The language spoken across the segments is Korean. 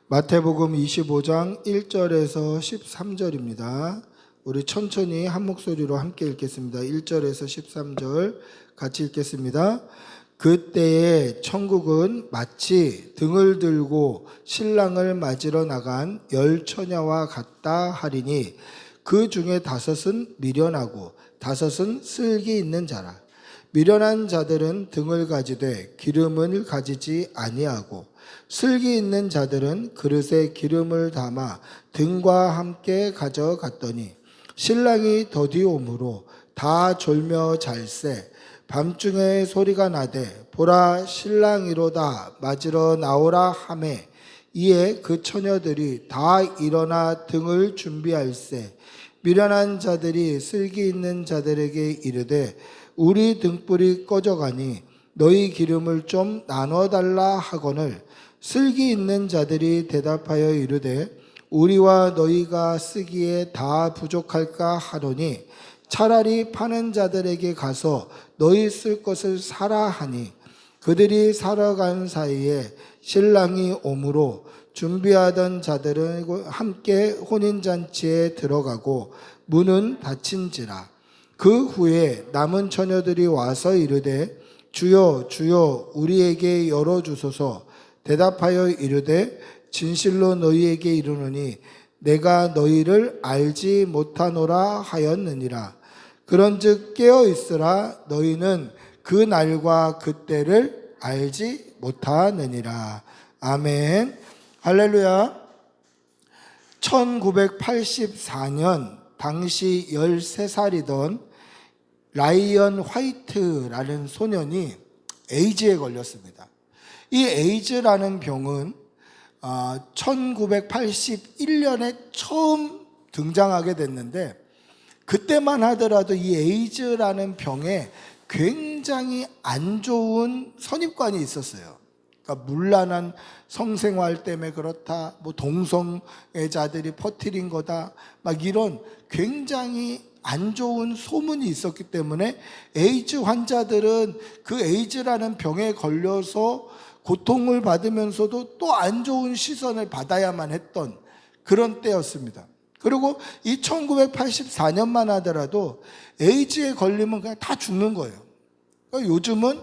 마태복음 25장 1절에서 13절입니다. 우리 천천히 한 목소리로 함께 읽겠습니다. 1절에서 13절 같이 읽겠습니다. 그때에 천국은 마치 등을 들고 신랑을 맞으러 나간 10처녀와 같다 하리니 그 중에 5은 미련하고 5은 슬기 있는 자라. 미련한 자들은 등을 가지되 기름을 가지지 아니하고 슬기 있는 자들은 그릇에 기름을 담아 등과 함께 가져갔더니 신랑이 더디 오므로 다 졸며 잘세. 밤중에 소리가 나되 보라 신랑이로다 맞으러 나오라 하매 이에 그 처녀들이 다 일어나 등을 준비할세. 미련한 자들이 슬기 있는 자들에게 이르되 우리 등불이 꺼져가니 너희 기름을 좀 나눠달라 하거늘 슬기 있는 자들이 대답하여 이르되 우리와 너희가 쓰기에 다 부족할까 하노니 차라리 파는 자들에게 가서 너희 쓸 것을 사라 하니 그들이 사러 간 사이에 신랑이 오므로 준비하던 자들은 함께 혼인잔치에 들어가고 문은 닫힌지라. 그 후에 남은 처녀들이 와서 이르되 주여 주여 우리에게 열어주소서. 대답하여 이르되 진실로 너희에게 이르노니 내가 너희를 알지 못하노라 하였느니라. 그런즉 깨어 있으라. 너희는 그 날과 그때를 알지 못하느니라. 아멘. 할렐루야. 1984년 당시 13살이던 라이언 화이트라는 소년이 에이즈에 걸렸습니다. 이 에이즈라는 병은 1981년에 처음 등장하게 됐는데 그때만 하더라도 이 에이즈라는 병에 굉장히 안 좋은 선입관이 있었어요. 그러니까 문란한 성생활 때문에 그렇다, 뭐 동성애자들이 퍼뜨린 거다, 막 이런 굉장히 안 좋은 소문이 있었기 때문에 에이즈 환자들은 그 에이즈라는 병에 걸려서 고통을 받으면서도 또 안 좋은 시선을 받아야만 했던 그런 때였습니다. 그리고 이 1984년만 하더라도 에이즈에 걸리면 그냥 다 죽는 거예요. 그러니까 요즘은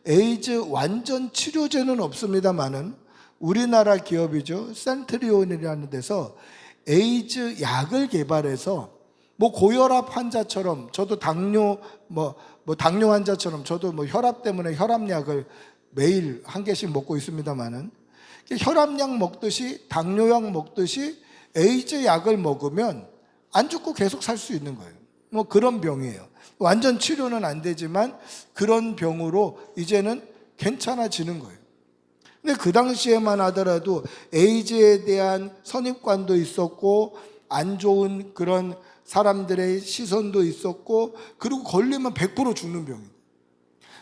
에이즈 완전 치료제는 없습니다만은 우리나라 기업이죠. 센트리온이라는 데서 에이즈 약을 개발해서 뭐 고혈압 환자처럼 저도 당뇨 당뇨 환자처럼 저도 뭐 혈압 때문에 혈압약을 매일 한 개씩 먹고 있습니다만은 혈압약 먹듯이 당뇨약 먹듯이 에이즈 약을 먹으면 안 죽고 계속 살 수 있는 거예요. 뭐 그런 병이에요. 완전 치료는 안 되지만 그런 병으로 이제는 괜찮아지는 거예요. 근데 그 당시에만 하더라도 에이즈에 대한 선입관도 있었고 안 좋은 그런 사람들의 시선도 있었고 그리고 걸리면 100% 죽는 병이에요.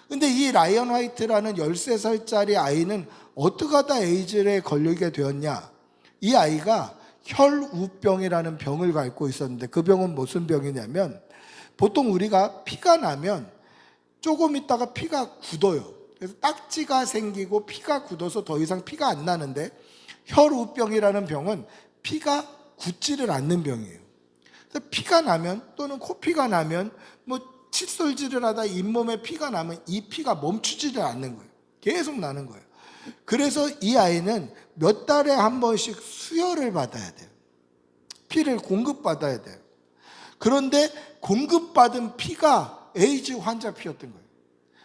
근데 이 라이언 화이트라는 13살짜리 아이는 어떻게 하다 에이즈에 걸리게 되었냐? 이 아이가 혈우병이라는 병을 갖고 있었는데 그 병은 무슨 병이냐면 보통 우리가 피가 나면 조금 있다가 피가 굳어요. 그래서 딱지가 생기고 피가 굳어서 더 이상 피가 안 나는데 혈우병이라는 병은 피가 굳지를 않는 병이에요. 그래서 피가 나면 또는 코피가 나면 뭐 칫솔질을 하다 잇몸에 피가 나면 이 피가 멈추지를 않는 거예요. 계속 나는 거예요. 그래서 이 아이는 몇 달에 한 번씩 수혈을 받아야 돼요. 피를 공급받아야 돼요. 그런데 공급받은 피가 에이즈 환자 피였던 거예요.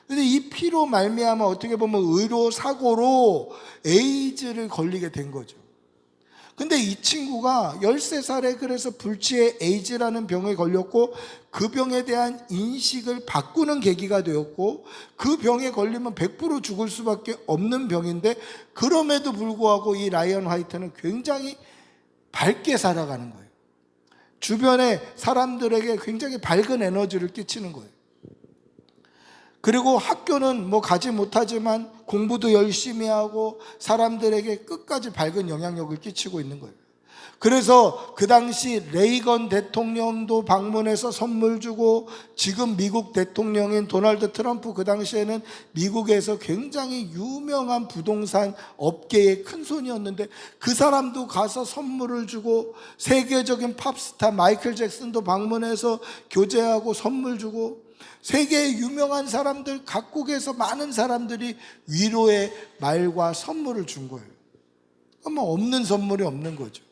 그런데 이 피로 말미암아 어떻게 보면 의료 사고로 에이즈를 걸리게 된 거죠. 근데 이 친구가 13살에 그래서 불치의 에이즈라는 병에 걸렸고 그 병에 대한 인식을 바꾸는 계기가 되었고 그 병에 걸리면 100% 죽을 수밖에 없는 병인데 그럼에도 불구하고 이 라이언 화이트는 굉장히 밝게 살아가는 거예요. 주변의 사람들에게 굉장히 밝은 에너지를 끼치는 거예요. 그리고 학교는 뭐 가지 못하지만 공부도 열심히 하고 사람들에게 끝까지 밝은 영향력을 끼치고 있는 거예요. 그래서 그 당시 레이건 대통령도 방문해서 선물 주고, 지금 미국 대통령인 도널드 트럼프, 그 당시에는 미국에서 굉장히 유명한 부동산 업계의 큰손이었는데 그 사람도 가서 선물을 주고, 세계적인 팝스타 마이클 잭슨도 방문해서 교제하고 선물 주고, 세계의 유명한 사람들, 각국에서 많은 사람들이 위로의 말과 선물을 준 거예요. 뭐 없는 선물이 없는 거죠.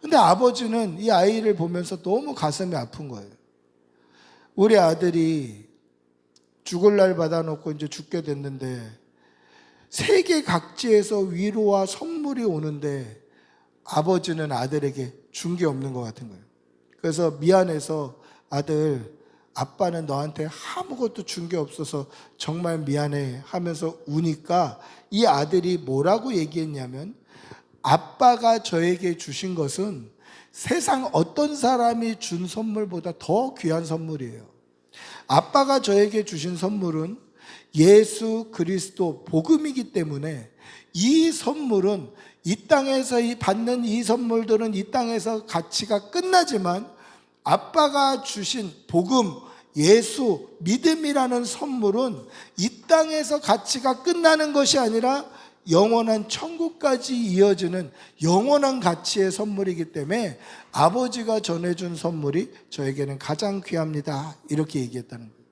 근데 아버지는 이 아이를 보면서 너무 가슴이 아픈 거예요. 우리 아들이 죽을 날 받아놓고 이제 죽게 됐는데 세계 각지에서 위로와 선물이 오는데 아버지는 아들에게 준 게 없는 것 같은 거예요. 그래서 미안해서 아들, 아빠는 너한테 아무것도 준 게 없어서 정말 미안해 하면서 우니까 이 아들이 뭐라고 얘기했냐면, 아빠가 저에게 주신 것은 세상 어떤 사람이 준 선물보다 더 귀한 선물이에요. 아빠가 저에게 주신 선물은 예수 그리스도 복음이기 때문에 이 선물은, 이 땅에서 받는 이 선물들은 이 땅에서 가치가 끝나지만 아빠가 주신 복음, 예수, 믿음이라는 선물은 이 땅에서 가치가 끝나는 것이 아니라 영원한 천국까지 이어지는 영원한 가치의 선물이기 때문에 아버지가 전해준 선물이 저에게는 가장 귀합니다. 이렇게 얘기했다는 거예요.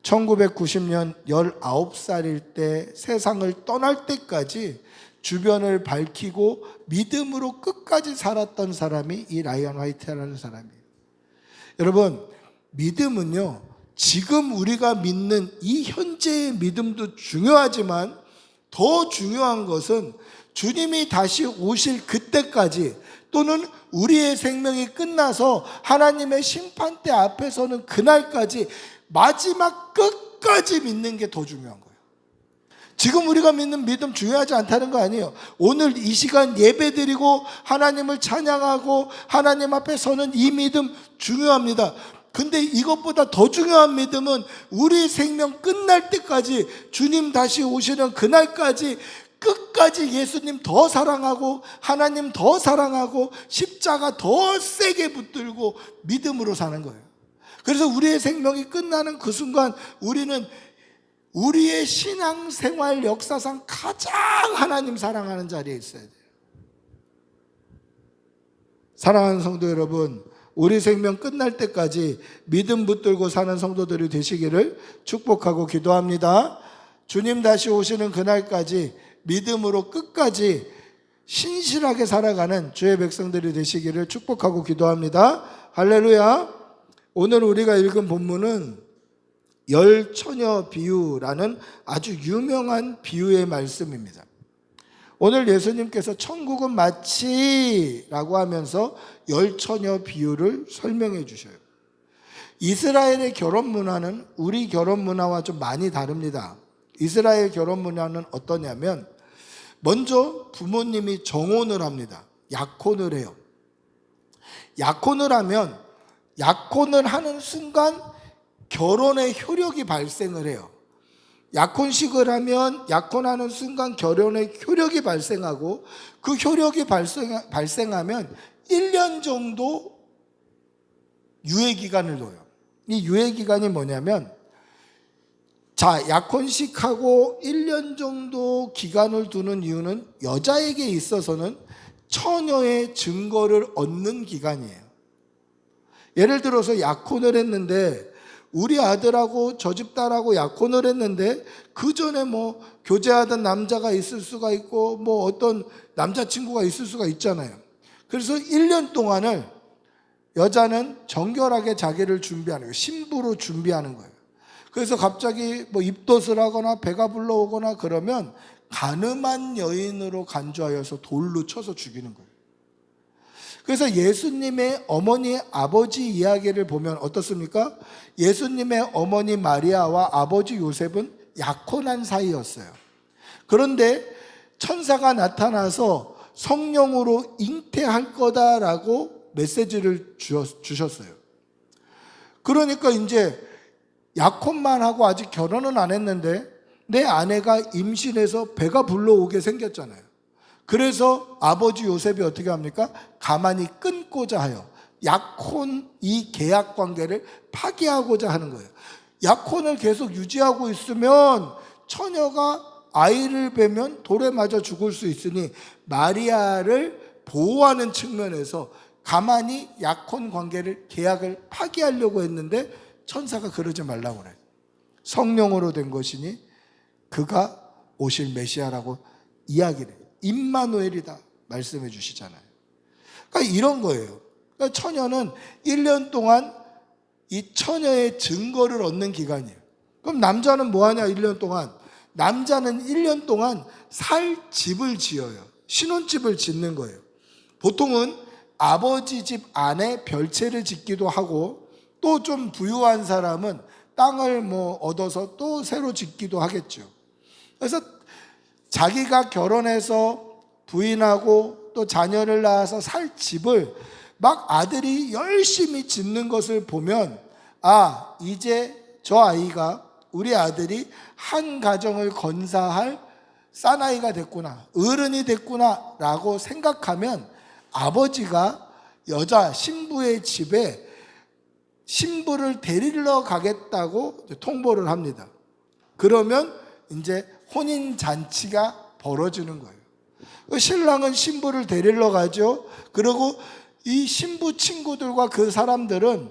1990년 19살일 때 세상을 떠날 때까지 주변을 밝히고 믿음으로 끝까지 살았던 사람이 이 라이언 화이트라는 사람이에요. 여러분, 믿음은요, 지금 우리가 믿는 이 현재의 믿음도 중요하지만 더 중요한 것은 주님이 다시 오실 그때까지, 또는 우리의 생명이 끝나서 하나님의 심판대 앞에 서는 그날까지 마지막 끝까지 믿는 게 더 중요한 거예요. 지금 우리가 믿는 믿음 중요하지 않다는 거 아니에요. 오늘 이 시간 예배드리고 하나님을 찬양하고 하나님 앞에 서는 이 믿음 중요합니다. 근데 이것보다 더 중요한 믿음은 우리 생명 끝날 때까지, 주님 다시 오시는 그날까지 끝까지 예수님 더 사랑하고 하나님 더 사랑하고 십자가 더 세게 붙들고 믿음으로 사는 거예요. 그래서 우리의 생명이 끝나는 그 순간 우리는 우리의 신앙생활 역사상 가장 하나님 사랑하는 자리에 있어야 돼요. 사랑하는 성도 여러분, 우리 생명 끝날 때까지 믿음 붙들고 사는 성도들이 되시기를 축복하고 기도합니다. 주님 다시 오시는 그날까지 믿음으로 끝까지 신실하게 살아가는 주의 백성들이 되시기를 축복하고 기도합니다. 할렐루야. 오늘 우리가 읽은 본문은 열 처녀 비유라는 아주 유명한 비유의 말씀입니다. 오늘 예수님께서 천국은 마치라고 하면서 열 처녀 비유를 설명해 주셔요. 이스라엘의 결혼 문화는 우리 결혼 문화와 좀 많이 다릅니다. 이스라엘 결혼 문화는 어떠냐면, 먼저 부모님이 정혼을 합니다. 약혼을 해요. 약혼을 하면 약혼을 하는 순간 결혼의 효력이 발생을 해요. 약혼식을 하면 약혼하는 순간 결혼의 효력이 발생하고, 그 효력이 발생하면 1년 정도 유예기간을 둬요. 이 유예기간이 뭐냐면, 자, 약혼식하고 1년 정도 기간을 두는 이유는 여자에게 있어서는 처녀의 증거를 얻는 기간이에요. 예를 들어서 약혼을 했는데, 우리 아들하고 저 집 딸하고 약혼을 했는데 그 전에 뭐 교제하던 남자가 있을 수가 있고 뭐 어떤 남자친구가 있을 수가 있잖아요. 그래서 1년 동안을 여자는 정결하게 자기를 준비하는 거예요. 신부로 준비하는 거예요. 그래서 갑자기 뭐 입덧을 하거나 배가 불러오거나 그러면 간음한 여인으로 간주하여서 돌로 쳐서 죽이는 거예요. 그래서 예수님의 어머니 아버지 이야기를 보면 어떻습니까? 예수님의 어머니 마리아와 아버지 요셉은 약혼한 사이였어요. 그런데 천사가 나타나서 성령으로 잉태할 거다라고 메시지를 주셨어요. 그러니까 이제 약혼만 하고 아직 결혼은 안 했는데 내 아내가 임신해서 배가 불러오게 생겼잖아요. 그래서 아버지 요셉이 어떻게 합니까? 가만히 끊고자 하여 약혼 이 계약 관계를 파기하고자 하는 거예요. 약혼을 계속 유지하고 있으면 처녀가 아이를 베면 돌에 맞아 죽을 수 있으니 마리아를 보호하는 측면에서 가만히 약혼 관계를 계약을 파기하려고 했는데 천사가 그러지 말라고 그래요. 성령으로 된 것이니 그가 오실 메시아라고 이야기를 해요. 임마누엘이다 말씀해 주시잖아요. 그러니까 이런 거예요. 그러니까 처녀는 1년 동안 이 처녀의 증거를 얻는 기간이에요. 그럼 남자는 뭐 하냐 1년 동안? 남자는 1년 동안 살 집을 지어요. 신혼집을 짓는 거예요. 보통은 아버지 집 안에 별채를 짓기도 하고 또 좀 부유한 사람은 땅을 뭐 얻어서 또 새로 짓기도 하겠죠. 그래서 자기가 결혼해서 부인하고 또 자녀를 낳아서 살 집을 막 아들이 열심히 짓는 것을 보면 아, 이제 저 아이가 우리 아들이 한 가정을 건사할 사나이가 됐구나, 어른이 됐구나 라고 생각하면 아버지가 여자 신부의 집에 신부를 데리러 가겠다고 통보를 합니다. 그러면 이제 혼인잔치가 벌어지는 거예요. 신랑은 신부를 데리러 가죠. 그리고 이 신부 친구들과 그 사람들은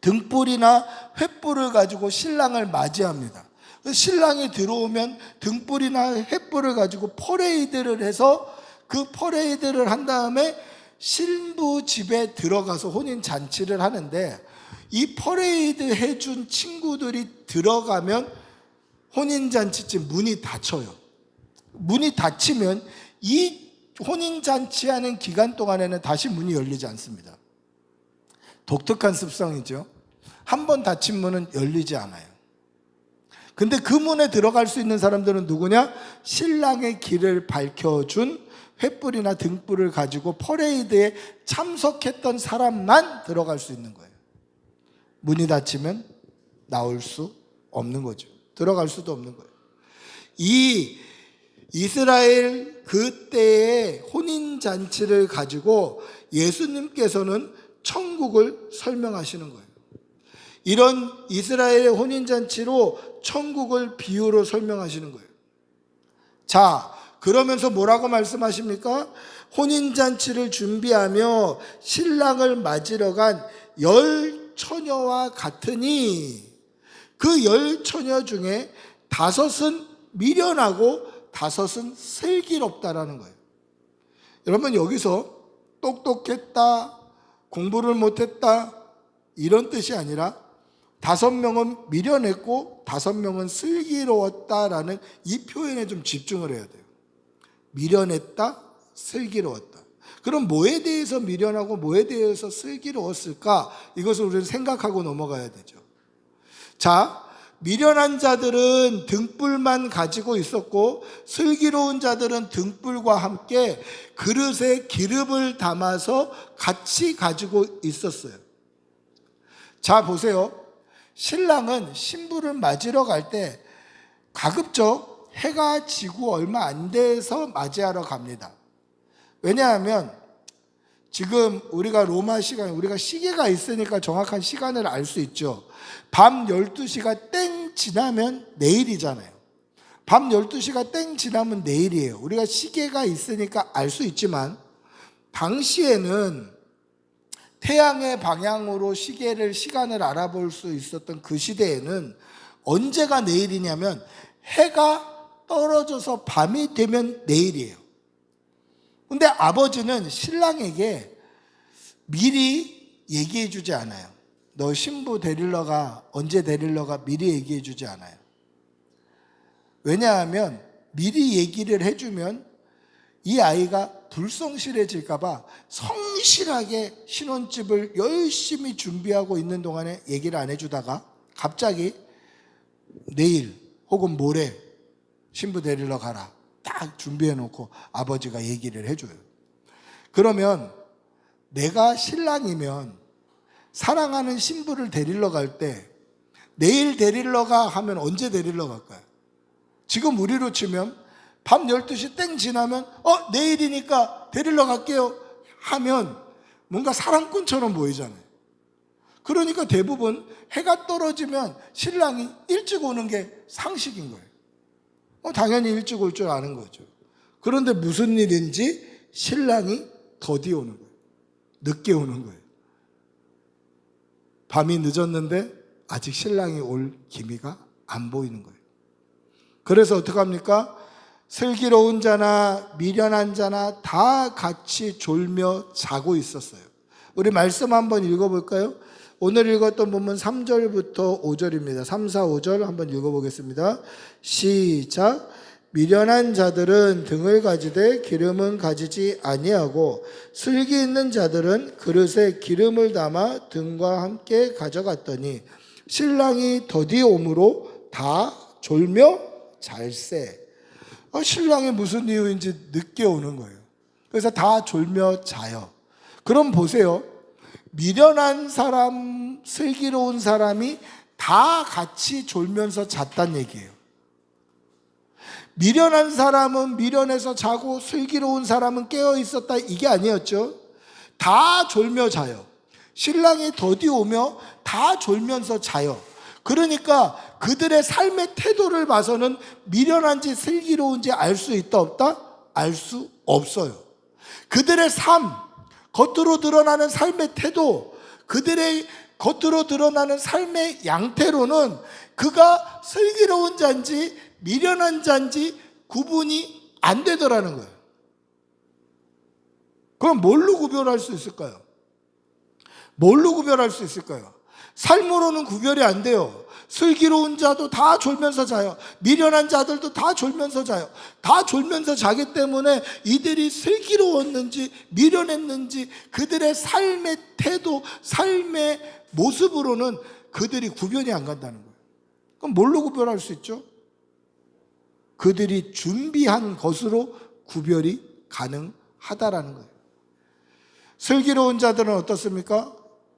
등불이나 횃불을 가지고 신랑을 맞이합니다. 신랑이 들어오면 등불이나 횃불을 가지고 퍼레이드를 해서 그 퍼레이드를 한 다음에 신부 집에 들어가서 혼인잔치를 하는데 이 퍼레이드 해준 친구들이 들어가면 혼인잔치집 문이 닫혀요. 문이 닫히면 이 혼인잔치하는 기간 동안에는 다시 문이 열리지 않습니다. 독특한 습성이죠. 한 번 닫힌 문은 열리지 않아요. 근데 그 문에 들어갈 수 있는 사람들은 누구냐? 신랑의 길을 밝혀준 횃불이나 등불을 가지고 퍼레이드에 참석했던 사람만 들어갈 수 있는 거예요. 문이 닫히면 나올 수 없는 거죠. 들어갈 수도 없는 거예요. 이 이스라엘 그때의 혼인잔치를 가지고 예수님께서는 천국을 설명하시는 거예요. 이런 이스라엘의 혼인잔치로 천국을 비유로 설명하시는 거예요. 자, 그러면서 뭐라고 말씀하십니까? 혼인잔치를 준비하며 신랑을 맞으러 간 10처녀와 같으니 그 10처녀 중에 5은 미련하고 5은 슬기롭다라는 거예요. 여러분 여기서 똑똑했다, 공부를 못했다 이런 뜻이 아니라 5명은 미련했고 5명은 슬기로웠다라는 이 표현에 좀 집중을 해야 돼요. 미련했다, 슬기로웠다. 그럼 뭐에 대해서 미련하고 뭐에 대해서 슬기로웠을까? 이것을 우리는 생각하고 넘어가야 되죠. 자, 미련한 자들은 등불만 가지고 있었고 슬기로운 자들은 등불과 함께 그릇에 기름을 담아서 같이 가지고 있었어요. 자, 보세요. 신랑은 신부를 맞으러 갈 때 가급적 해가 지고 얼마 안 돼서 맞이하러 갑니다. 왜냐하면 지금 우리가 로마 시간, 우리가 시계가 있으니까 정확한 시간을 알 수 있죠. 밤 12시가 땡 지나면 내일이잖아요. 밤 12시가 땡 지나면 내일이에요. 우리가 시계가 있으니까 알 수 있지만 당시에는 태양의 방향으로 시간을 알아볼 수 있었던 그 시대에는 언제가 내일이냐면 해가 떨어져서 밤이 되면 내일이에요. 근데 아버지는 신랑에게 미리 얘기해 주지 않아요. 너 신부 데리러 가, 언제 데리러 가 미리 얘기해 주지 않아요. 왜냐하면 미리 얘기를 해주면 이 아이가 불성실해질까 봐 성실하게 신혼집을 열심히 준비하고 있는 동안에 얘기를 안 해주다가 갑자기 내일 혹은 모레 신부 데리러 가라 딱 준비해 놓고 아버지가 얘기를 해줘요. 그러면 내가 신랑이면 사랑하는 신부를 데리러 갈 때 내일 데리러 가 하면 언제 데리러 갈까요? 지금 우리로 치면 밤 12시 땡 지나면 내일이니까 데리러 갈게요 하면 뭔가 사랑꾼처럼 보이잖아요. 그러니까 대부분 해가 떨어지면 신랑이 일찍 오는 게 상식인 거예요. 당연히 일찍 올 줄 아는 거죠. 그런데 무슨 일인지 신랑이 더디 오는 거예요. 늦게 오는 거예요. 밤이 늦었는데 아직 신랑이 올 기미가 안 보이는 거예요. 그래서 어떡합니까? 슬기로운 자나 미련한 자나 다 같이 졸며 자고 있었어요. 우리 말씀 한번 읽어볼까요? 오늘 읽었던 본문 3절부터 5절입니다. 3, 4, 5절 한번 읽어보겠습니다. 시작. 미련한 자들은 등을 가지되 기름은 가지지 아니하고 슬기 있는 자들은 그릇에 기름을 담아 등과 함께 가져갔더니 신랑이 더디 오므로 다 졸며 잘세. 신랑이 무슨 이유인지 늦게 오는 거예요. 그래서 다 졸며 자요. 그럼 보세요. 미련한 사람, 슬기로운 사람이 다 같이 졸면서 잤단 얘기예요. 미련한 사람은 미련해서 자고 슬기로운 사람은 깨어 있었다, 이게 아니었죠. 다 졸며 자요. 신랑이 더디 오며 다 졸면서 자요. 그러니까 그들의 삶의 태도를 봐서는 미련한지 슬기로운지 알 수 있다 없다? 알 수 없어요. 그들의 삶, 겉으로 드러나는 삶의 태도, 그들의 겉으로 드러나는 삶의 양태로는 그가 슬기로운 자인지 미련한 자인지 구분이 안 되더라는 거예요. 그럼 뭘로 구별할 수 있을까요? 뭘로 구별할 수 있을까요? 삶으로는 구별이 안 돼요. 슬기로운 자도 다 졸면서 자요. 미련한 자들도 다 졸면서 자요. 다 졸면서 자기 때문에 이들이 슬기로웠는지 미련했는지 그들의 삶의 태도, 삶의 모습으로는 그들이 구별이 안 간다는 거예요. 그럼 뭘로 구별할 수 있죠? 그들이 준비한 것으로 구별이 가능하다라는 거예요. 슬기로운 자들은 어떻습니까?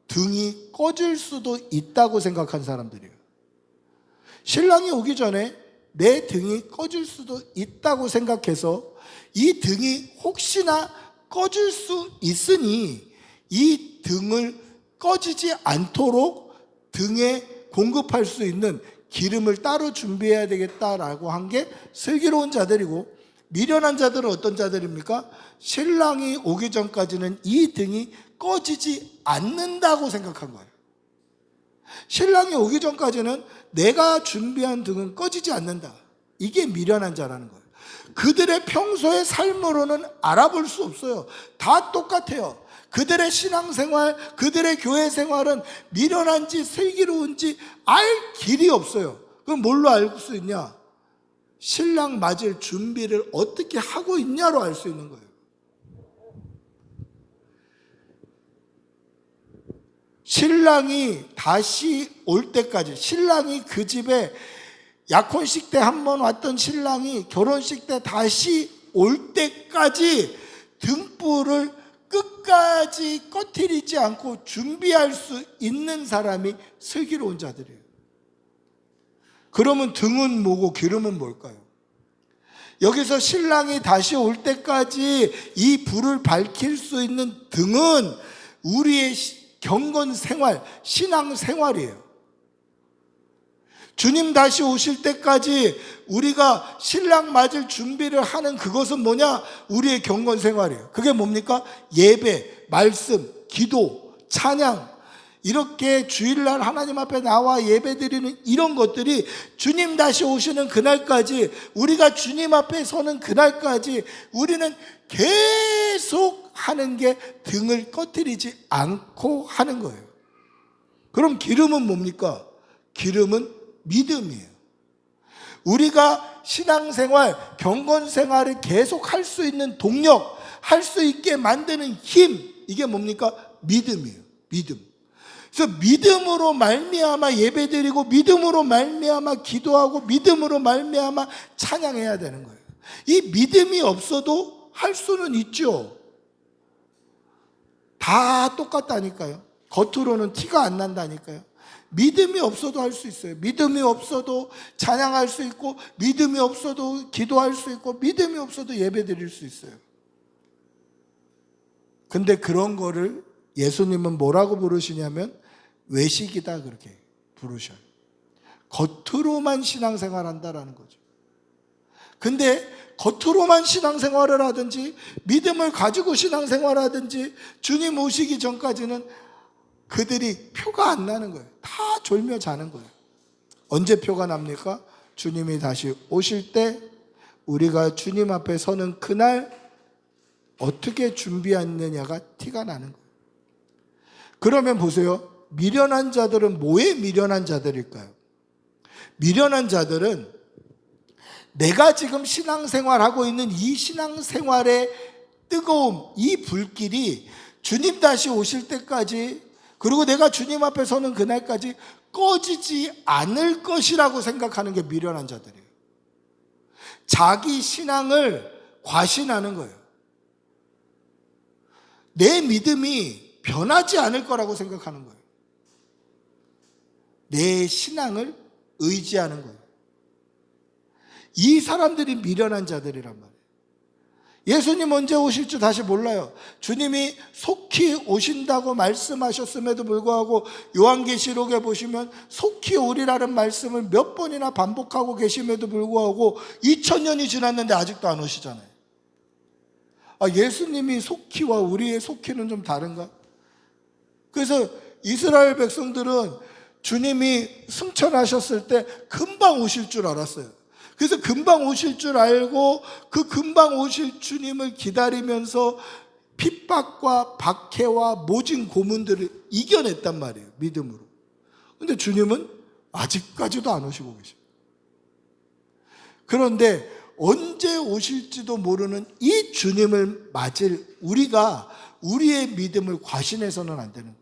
등이 꺼질 수도 있다고 생각한 사람들이에요. 신랑이 오기 전에 내 등이 꺼질 수도 있다고 생각해서 이 등이 혹시나 꺼질 수 있으니 이 등을 꺼지지 않도록 등에 공급할 수 있는 기름을 따로 준비해야 되겠다라고 한 게 슬기로운 자들이고, 미련한 자들은 어떤 자들입니까? 신랑이 오기 전까지는 이 등이 꺼지지 않는다고 생각한 거예요. 신랑이 오기 전까지는 내가 준비한 등은 꺼지지 않는다. 이게 미련한 자라는 거예요. 그들의 평소의 삶으로는 알아볼 수 없어요. 다 똑같아요. 그들의 신앙생활, 그들의 교회 생활은 미련한지 슬기로운지 알 길이 없어요. 그럼 뭘로 알 수 있냐? 신랑 맞을 준비를 어떻게 하고 있냐로 알 수 있는 거예요. 신랑이 다시 올 때까지, 신랑이 그 집에 약혼식 때 한 번 왔던 신랑이 결혼식 때 다시 올 때까지 등불을 끝까지 꺼트리지 않고 준비할 수 있는 사람이 슬기로운 자들이에요. 그러면 등은 뭐고 기름은 뭘까요? 여기서 신랑이 다시 올 때까지 이 불을 밝힐 수 있는 등은 우리의 경건 생활, 신앙 생활이에요. 주님 다시 오실 때까지 우리가 신랑 맞을 준비를 하는 그것은 뭐냐? 우리의 경건 생활이에요. 그게 뭡니까? 예배, 말씀, 기도, 찬양, 이렇게 주일날 하나님 앞에 나와 예배드리는 이런 것들이 주님 다시 오시는 그날까지, 우리가 주님 앞에 서는 그날까지 우리는 계속 하는 게 등을 꺼뜨리지 않고 하는 거예요. 그럼 기름은 뭡니까? 기름은 믿음이에요. 우리가 신앙생활, 경건생활을 계속 할 수 있는 동력, 할 수 있게 만드는 힘, 이게 뭡니까? 믿음이에요. 믿음. 그래서 믿음으로 말미암아 예배드리고, 믿음으로 말미암아 기도하고, 믿음으로 말미암아 찬양해야 되는 거예요. 이 믿음이 없어도 할 수는 있죠. 다 똑같다니까요. 겉으로는 티가 안 난다니까요. 믿음이 없어도 할 수 있어요. 믿음이 없어도 찬양할 수 있고, 믿음이 없어도 기도할 수 있고, 믿음이 없어도 예배 드릴 수 있어요. 근데 그런 거를 예수님은 뭐라고 부르시냐면 외식이다, 그렇게 부르셔요. 겉으로만 신앙생활 한다라는 거죠. 근데 겉으로만 신앙생활을 하든지 믿음을 가지고 신앙생활을 하든지 주님 오시기 전까지는 그들이 표가 안 나는 거예요. 다 졸며 자는 거예요. 언제 표가 납니까? 주님이 다시 오실 때 우리가 주님 앞에 서는 그날 어떻게 준비했느냐가 티가 나는 거예요. 그러면 보세요. 미련한 자들은 뭐에 미련한 자들일까요? 미련한 자들은 내가 지금 신앙생활하고 있는 이 신앙생활의 뜨거움, 이 불길이 주님 다시 오실 때까지, 그리고 내가 주님 앞에 서는 그날까지 꺼지지 않을 것이라고 생각하는 게 미련한 자들이에요. 자기 신앙을 과신하는 거예요. 내 믿음이 변하지 않을 거라고 생각하는 거예요. 내 신앙을 의지하는 거예요. 이 사람들이 미련한 자들이란 말이에요. 예수님 언제 오실지 다시 몰라요. 주님이 속히 오신다고 말씀하셨음에도 불구하고 요한계시록에 보시면 속히 오리라는 말씀을 몇 번이나 반복하고 계심에도 불구하고 2000년이 지났는데 아직도 안 오시잖아요. 예수님이 속히와 우리의 속히는 좀 다른가? 그래서 이스라엘 백성들은 주님이 승천하셨을 때 금방 오실 줄 알았어요. 그래서 금방 오실 줄 알고 그 금방 오실 주님을 기다리면서 핍박과 박해와 모진 고문들을 이겨냈단 말이에요. 믿음으로. 근데 주님은 아직까지도 안 오시고 계십니다. 그런데 언제 오실지도 모르는 이 주님을 맞을 우리가 우리의 믿음을 과신해서는 안 되는 거예요.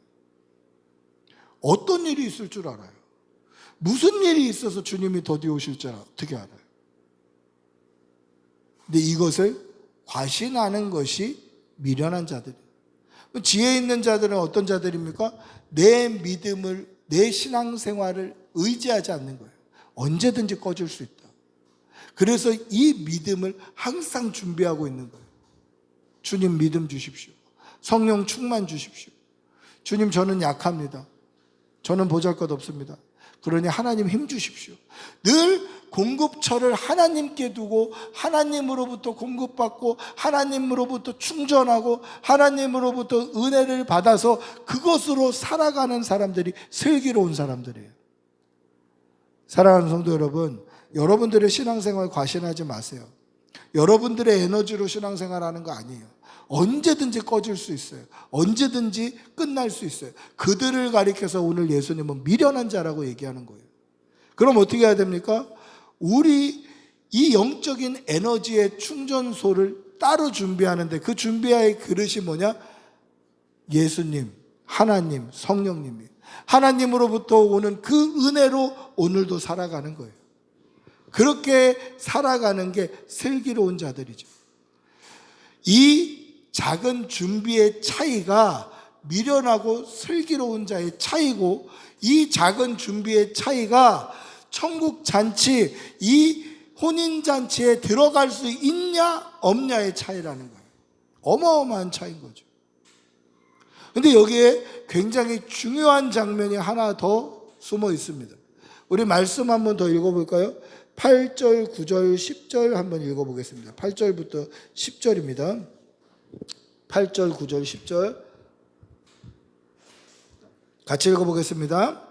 어떤 일이 있을 줄 알아요? 무슨 일이 있어서 주님이 더디 오실 줄 어떻게 알아요? 근데 이것을 과신하는 것이 미련한 자들이에요. 지혜 있는 자들은 어떤 자들입니까? 내 믿음을, 내 신앙생활을 의지하지 않는 거예요. 언제든지 꺼질 수 있다. 그래서 이 믿음을 항상 준비하고 있는 거예요. 주님 믿음 주십시오. 성령 충만 주십시오. 주님 저는 약합니다. 저는 보잘것없습니다. 그러니 하나님 힘 주십시오. 늘 공급처를 하나님께 두고 하나님으로부터 공급받고 하나님으로부터 충전하고 하나님으로부터 은혜를 받아서 그것으로 살아가는 사람들이 슬기로운 사람들이에요. 사랑하는 성도 여러분, 여러분들의 신앙생활 과신하지 마세요. 여러분들의 에너지로 신앙생활하는 거 아니에요. 언제든지 꺼질 수 있어요. 언제든지 끝날 수 있어요. 그들을 가리켜서 오늘 예수님은 미련한 자라고 얘기하는 거예요. 그럼 어떻게 해야 됩니까? 우리 이 영적인 에너지의 충전소를 따로 준비하는데 그 준비할 그릇이 뭐냐? 예수님, 하나님, 성령님이 하나님으로부터 오는 그 은혜로 오늘도 살아가는 거예요. 그렇게 살아가는 게 슬기로운 자들이죠. 이 작은 준비의 차이가 미련하고 슬기로운 자의 차이고, 이 작은 준비의 차이가 천국 잔치, 이 혼인 잔치에 들어갈 수 있냐 없냐의 차이라는 거예요. 어마어마한 차이인 거죠. 근데 여기에 굉장히 중요한 장면이 하나 더 숨어 있습니다. 우리 말씀 한번 더 읽어볼까요? 8절, 9절, 10절 한번 읽어보겠습니다. 8절부터 10절입니다. 8절, 9절, 10절 같이 읽어보겠습니다.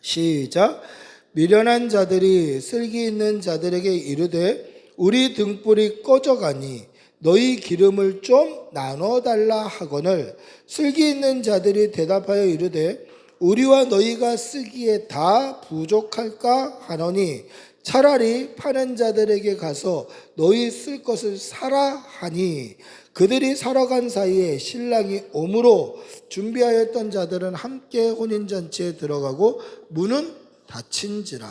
시작. 미련한 자들이 슬기 있는 자들에게 이르되 우리 등불이 꺼져가니 너희 기름을 좀 나눠달라 하거늘 슬기 있는 자들이 대답하여 이르되 우리와 너희가 쓰기에 다 부족할까 하노니 차라리 파는 자들에게 가서 너희 쓸 것을 사라 하니 그들이 사러 간 사이에 신랑이 오므로 준비하였던 자들은 함께 혼인잔치에 들어가고 문은 닫힌지라.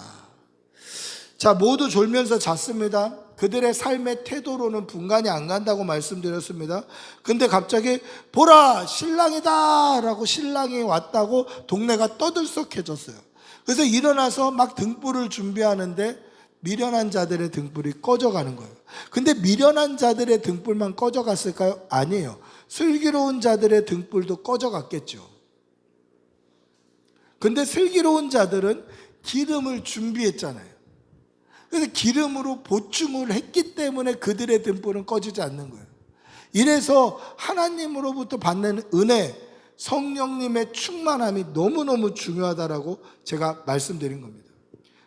자, 모두 졸면서 잤습니다. 그들의 삶의 태도로는 분간이 안 간다고 말씀드렸습니다. 근데 갑자기 보라 신랑이다 라고 신랑이 왔다고 동네가 떠들썩해졌어요. 그래서 일어나서 막 등불을 준비하는데 미련한 자들의 등불이 꺼져가는 거예요. 근데 미련한 자들의 등불만 꺼져갔을까요? 아니에요. 슬기로운 자들의 등불도 꺼져갔겠죠. 근데 슬기로운 자들은 기름을 준비했잖아요. 그래서 기름으로 보충을 했기 때문에 그들의 등불은 꺼지지 않는 거예요. 이래서 하나님으로부터 받는 은혜, 성령님의 충만함이 너무너무 중요하다라고 제가 말씀드린 겁니다.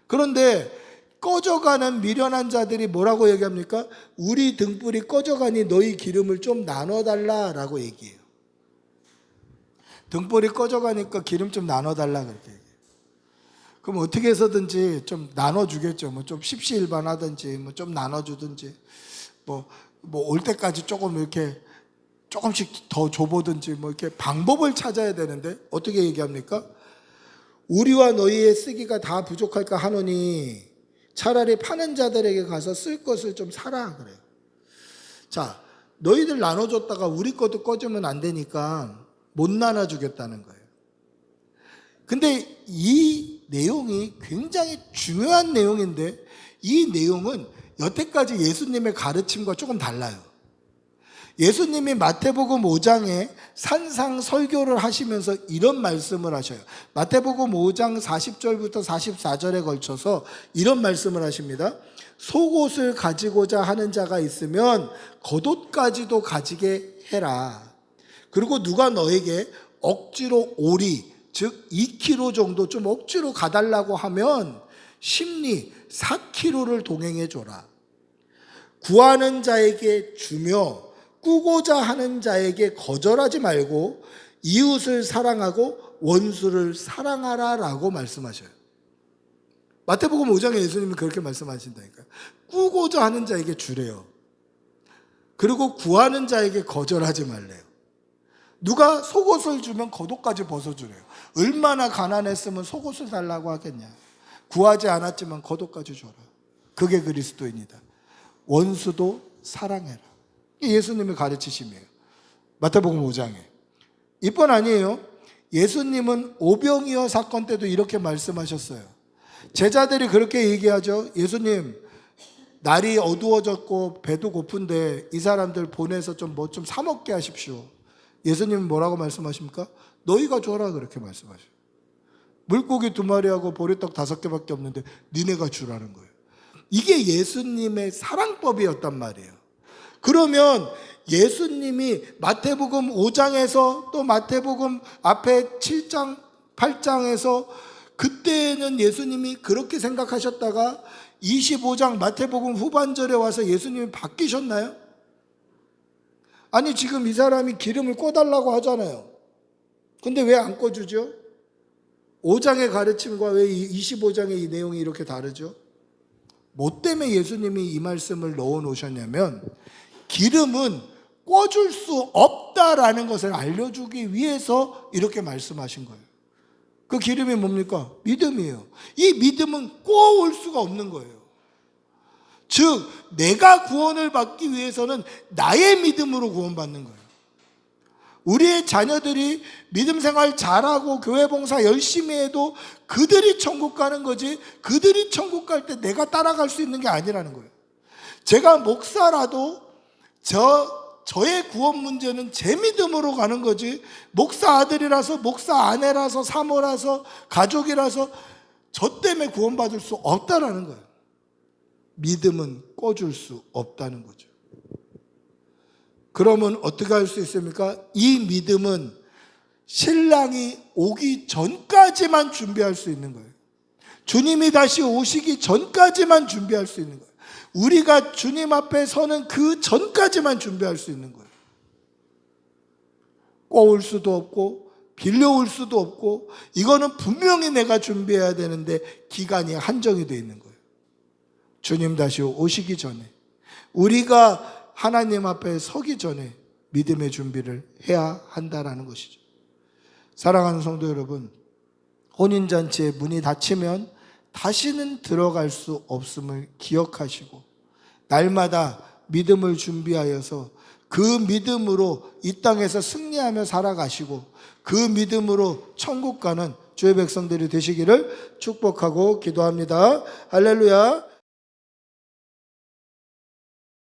그런데 꺼져가는 미련한 자들이 뭐라고 얘기합니까? 우리 등불이 꺼져가니 너희 기름을 좀 나눠달라라고 얘기해요. 등불이 꺼져가니까 기름 좀 나눠달라 그렇게 얘기해요. 그럼 어떻게 해서든지 좀 나눠주겠죠. 뭐 좀 십시일반하든지 뭐 좀 나눠주든지 뭐 올 때까지 조금 이렇게 조금씩 더 줘보든지 뭐 이렇게 방법을 찾아야 되는데 어떻게 얘기합니까? 우리와 너희의 쓰기가 다 부족할까 하노니 차라리 파는 자들에게 가서 쓸 것을 좀 사라 그래요. 자, 너희들 나눠줬다가 우리 것도 꺼지면 안 되니까 못 나눠주겠다는 거예요. 근데 이 내용이 굉장히 중요한 내용인데 이 내용은 여태까지 예수님의 가르침과 조금 달라요. 예수님이 마태복음 5장에 산상 설교를 하시면서 이런 말씀을 하셔요. 마태복음 5장 40절부터 44절에 걸쳐서 이런 말씀을 하십니다. 속옷을 가지고자 하는 자가 있으면 겉옷까지도 가지게 해라. 그리고 누가 너에게 억지로 오리, 즉 2kg 정도 좀 억지로 가달라고 하면 심리 4kg를 동행해 줘라. 구하는 자에게 주며 꾸고자 하는 자에게 거절하지 말고 이웃을 사랑하고 원수를 사랑하라라고 말씀하셔요. 마태복음 5장에 예수님이 그렇게 말씀하신다니까요. 꾸고자 하는 자에게 주래요. 그리고 구하는 자에게 거절하지 말래요. 누가 속옷을 주면 겉옷까지 벗어주래요. 얼마나 가난했으면 속옷을 달라고 하겠냐. 구하지 않았지만 겉옷까지 줘라. 그게 그리스도입니다. 원수도 사랑해라. 이게 예수님의 가르치심이에요. 마태복음 5장에. 이뿐 아니에요. 예수님은 오병이어 사건 때도 이렇게 말씀하셨어요. 제자들이 그렇게 얘기하죠. 예수님, 날이 어두워졌고 배도 고픈데 이 사람들 보내서 좀 뭐 좀 사 먹게 하십시오. 예수님은 뭐라고 말씀하십니까? 너희가 줘라 그렇게 말씀하셔요. 물고기 2마리하고 보리떡 5개밖에 없는데 니네가 주라는 거예요. 이게 예수님의 사랑법이었단 말이에요. 그러면 예수님이 마태복음 5장에서 또 마태복음 앞에 7장, 8장에서 그때는 예수님이 그렇게 생각하셨다가 25장 마태복음 후반절에 와서 예수님이 바뀌셨나요? 아니 지금 이 사람이 기름을 꺼달라고 하잖아요. 근데 왜 안 꺼주죠? 5장의 가르침과 왜 25장의 이 내용이 이렇게 다르죠? 뭐 때문에 예수님이 이 말씀을 넣어 놓으셨냐면 기름은 꺼줄 수 없다라는 것을 알려주기 위해서 이렇게 말씀하신 거예요. 그 기름이 뭡니까? 믿음이에요. 이 믿음은 꺼올 수가 없는 거예요. 즉 내가 구원을 받기 위해서는 나의 믿음으로 구원받는 거예요. 우리의 자녀들이 믿음 생활 잘하고 교회 봉사 열심히 해도 그들이 천국 가는 거지 그들이 천국 갈 때 내가 따라갈 수 있는 게 아니라는 거예요. 제가 목사라도 저의 구원 문제는 제 믿음으로 가는 거지 목사 아들이라서 목사 아내라서 사모라서 가족이라서 저 때문에 구원받을 수 없다라는 거예요. 믿음은 꺼줄 수 없다는 거죠. 그러면 어떻게 할 수 있습니까? 이 믿음은 신랑이 오기 전까지만 준비할 수 있는 거예요. 주님이 다시 오시기 전까지만 준비할 수 있는 거예요. 우리가 주님 앞에 서는 그 전까지만 준비할 수 있는 거예요. 꼬울 수도 없고 빌려올 수도 없고 이거는 분명히 내가 준비해야 되는데 기간이 한정이 되어 있는 거예요. 주님 다시 오시기 전에 우리가 하나님 앞에 서기 전에 믿음의 준비를 해야 한다는 것이죠. 사랑하는 성도 여러분, 혼인잔치의 문이 닫히면 다시는 들어갈 수 없음을 기억하시고 날마다 믿음을 준비하여서 그 믿음으로 이 땅에서 승리하며 살아가시고 그 믿음으로 천국 가는 주의 백성들이 되시기를 축복하고 기도합니다. 할렐루야.